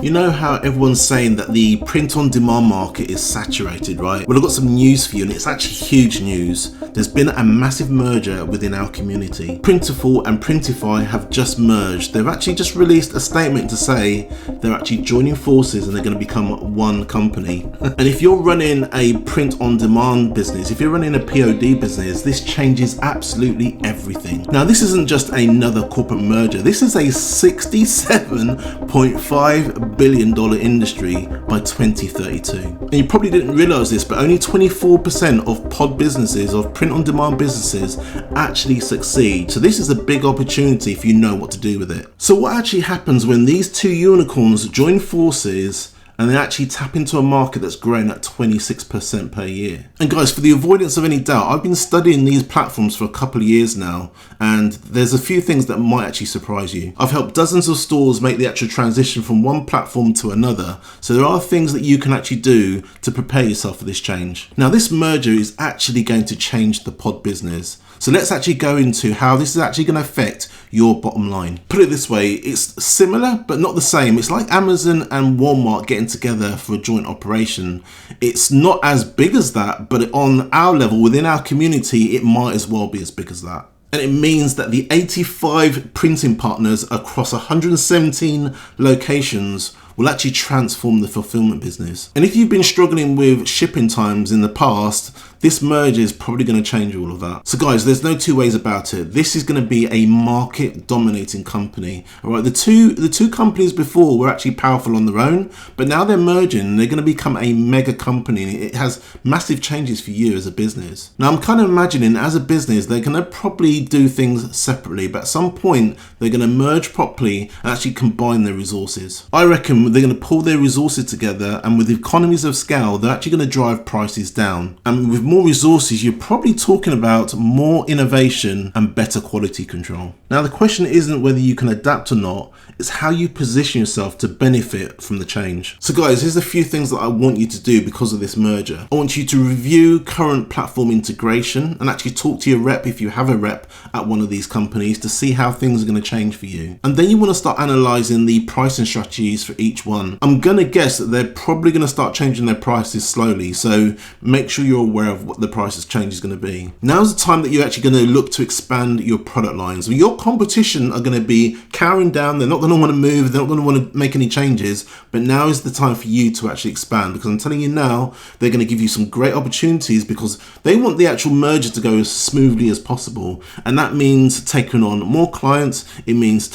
You know how everyone's saying that the print-on-demand market is saturated, right? Well, I've got some news for you, and it's actually huge news. There's been a massive merger within our community. Printful and Printify have just merged. They've actually just released a statement to say they're actually joining forces and they're going to become one company. And if you're running a print-on-demand business, if you're running a POD business, this changes absolutely everything. Now, this isn't just another corporate merger. This is a $67.5 billion industry by 2032. And you probably didn't realize this, but only 24% of pod businesses, of print-on-demand businesses, actually succeed. So this is a big opportunity if you know what to do with it. So what actually happens when these two unicorns join forces and they actually tap into a market that's growing at 26% per year? And guys, for the avoidance of any doubt, I've been studying these platforms for a couple of years now, and there's a few things that might actually surprise you. I've helped dozens of stores make the actual transition from one platform to another, so there are things that you can actually do to prepare yourself for this change. Now, this merger is actually going to change the pod business. So let's actually go into how this is actually going to affect your bottom line. Put it this way, it's similar but not the same. It's like Amazon and Walmart getting together for a joint operation. It's not as big as that, but on our level, within our community, it might as well be as big as that. And it means that the 85 printing partners across 117 locations will actually transform the fulfillment business. And if you've been struggling with shipping times in the past, this merger is probably going to change all of that. So guys, there's no two ways about it. This is going to be a market dominating company. All right, the two companies before were actually powerful on their own, but now they're merging. They're going to become a mega company. It has massive changes for you as a business. Now, I'm kind of imagining as a business, they're going to probably do things separately, but at some point they're going to merge properly and actually combine their resources. I reckon they're going to pull their resources together, and with economies of scale, they're actually going to drive prices down. And with more resources, you're probably talking about more innovation and better quality control. Now, the question isn't whether you can adapt or not, it's how you position yourself to benefit from the change. So guys, here's a few things that I want you to do because of this merger. I want you to review current platform integration and actually talk to your rep, if you have a rep at one of these companies, to see how things are going to change for you. And then you want to start analyzing the pricing strategies for each one. I'm going to guess that they're probably going to start changing their prices slowly, so make sure you're aware of what the prices change is going to be. Now's the time that you're actually going to look to expand your product lines. Your competition are going to be cowering down. They're not going to want to move. They're not going to want to make any changes, but now is the time for you to actually expand, because I'm telling you now, they're going to give you some great opportunities because they want the actual merger to go as smoothly as possible. And that means taking on more clients. It means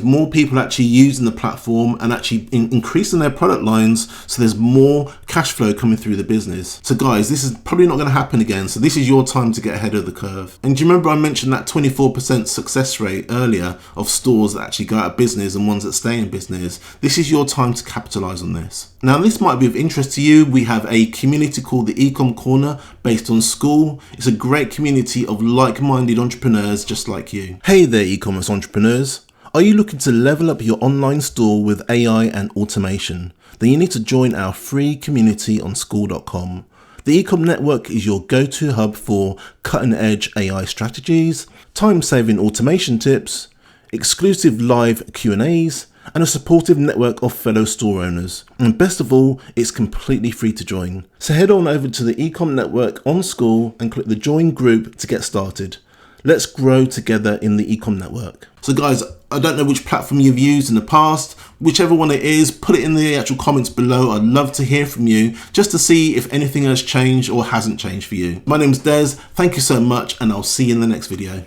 more people actually using the platform and actually increasing their product lines, so there's more cash flow coming through the business. So guys, this is probably not going to happen again, so this is your time to get ahead of the curve. And do you remember I mentioned that 24% success rate earlier of stores that actually go out of business and ones that stay in business? This is your time to capitalize on this. Now, this might be of interest to you. We have a community called the Ecom Corner based on school. It's a great community of like-minded entrepreneurs just like you. Hey there, e-commerce entrepreneurs. Are you looking to level up your online store with AI and automation? Then you need to join our free community on school.com. The Ecom Network is your go-to hub for cutting-edge AI strategies, time-saving automation tips, exclusive live Q&As, and a supportive network of fellow store owners. And best of all, it's completely free to join. So head on over to the Ecom Network on School and click the join group to get started. Let's grow together in the Ecom Network. So guys, I don't know which platform you've used in the past. Whichever one it is, put it in the actual comments below. I'd love to hear from you just to see if anything has changed or hasn't changed for you. My name's Des. Thank you so much, and I'll see you in the next video.